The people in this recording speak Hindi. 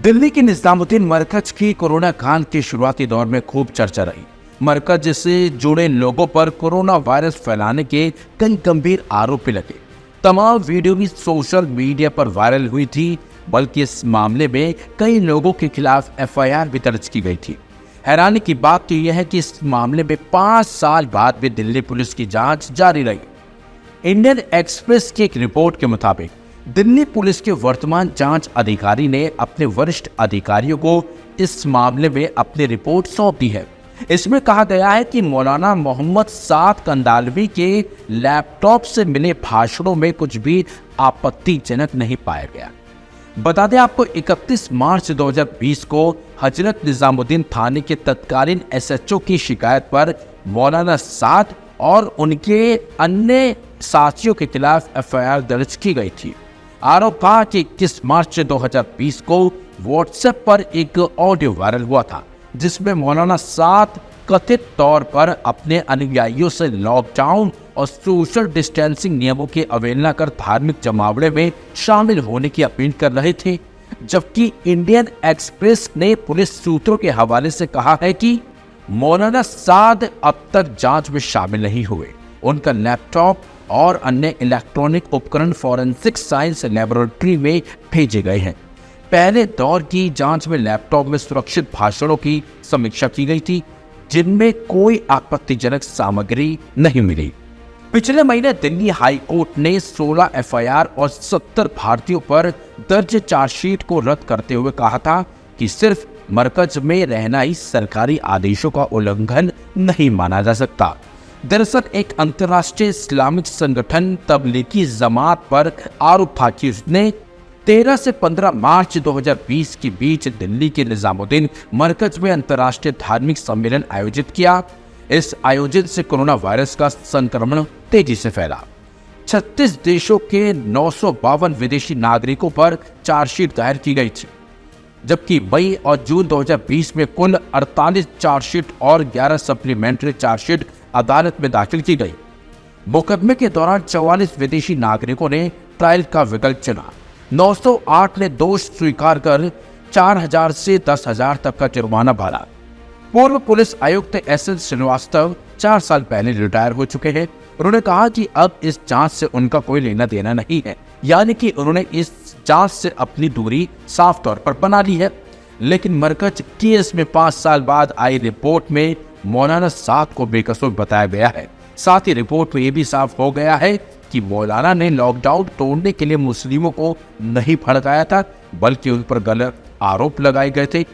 दिल्ली के निजामुद्दीन मरकज की कोरोना कांड के शुरुआती दौर में खूब चर्चा रही। मरकज से जुड़े लोगों पर कोरोना वायरस फैलाने के कई गंभीर आरोप भी लगे। तमाम वीडियो भी सोशल मीडिया पर वायरल हुई थी, बल्कि इस मामले में कई लोगों के खिलाफ एफआईआर भी दर्ज की गई थी। हैरानी की बात तो यह है कि इस मामले में 5 साल बाद भी दिल्ली पुलिस की जांच जारी रही। इंडियन एक्सप्रेस की एक रिपोर्ट के मुताबिक दिल्ली पुलिस के वर्तमान जांच अधिकारी ने अपने वरिष्ठ अधिकारियों को इस मामले में अपनी रिपोर्ट सौंप दी है। इसमें कहा गया है कि मौलाना मोहम्मद साद कंदालवी के लैपटॉप से मिले भाषणों में कुछ भी आपत्तिजनक नहीं पाया गया। बता दें आपको, 31 मार्च 2020 को हजरत निजामुद्दीन थाने के तत्कालीन एसएचओ की शिकायत पर मौलाना साद और उनके अन्य साथियों के खिलाफ एफआईआर दर्ज की गई थी। आरोप था कि 21 मार्च 2020 को व्हाट्सएप पर एक ऑडियो वायरल हुआ था, जिसमें मौलाना साद कथित तौर पर अपने अनुयायियों से लॉकडाउन और सोशल डिस्टेंसिंग नियमों की अवहेलना कर धार्मिक जमावड़े में शामिल होने की अपील कर रहे थे। जबकि इंडियन एक्सप्रेस ने पुलिस सूत्रों के हवाले से कहा है कि मौलाना साद अब तक जांच में शामिल नहीं हुए। उनका लैपटॉप और अन्य इलेक्ट्रॉनिक उपकरण फॉरेंसिक साइंस लेबोरेटरी में भेजे गए हैं। पहले दौर की जांच में लैपटॉप में सुरक्षित भाषणों की समीक्षा की गई थी, जिनमें कोई आपत्तिजनक सामग्री नहीं मिली। पिछले महीने दिल्ली हाई कोर्ट ने 16 एफआईआर और 70 भारतीयों पर दर्ज चार्जशीट को रद्द करते हुए कहा था कि सिर्फ मरकज में रहना ही सरकारी आदेशों का उल्लंघन नहीं माना जा सकता। दरअसल एक अंतर्राष्ट्रीय इस्लामिक संगठन तबलीगी जमात पर आरोप था कि उसने 13 से 15 मार्च 2020 के बीच दिल्ली के निजामुद्दीन मरकज में अंतर्राष्ट्रीय धार्मिक सम्मेलन आयोजित किया। इस आयोजन से कोरोना वायरस का संक्रमण तेजी से फैला। 36 देशों के 952 विदेशी नागरिकों पर चार्जशीट दायर की गई थी, जबकि मई और जून 2020 में कुल 48 चार्जशीट और 11 सप्लीमेंट्री चार्जशीट अदालत में दाखिल की गई। मुकदमे के दौरान 44 विदेशी नागरिकों ने ट्रायल का विकल्प चुना। 908 ने दोष स्वीकार कर 4000 से 10,000 तक का जुर्माना भरा। पूर्व पुलिस आयुक्त एस एन श्रीवास्तव 4 साल पहले रिटायर हो चुके हैं। उन्होंने कहा कि अब इस जांच से उनका कोई लेना देना नहीं है, यानी कि उन्होंने इस जांच से अपनी दूरी साफ तौर पर बना ली है। लेकिन मरकज केस में 5 साल बाद आई रिपोर्ट में मौलाना साद को बेकसूर बताया गया है। साथ ही रिपोर्ट में यह भी साफ हो गया है कि मौलाना ने लॉकडाउन तोड़ने के लिए मुस्लिमों को नहीं भड़काया था, बल्कि उन पर गलत आरोप लगाए गए थे।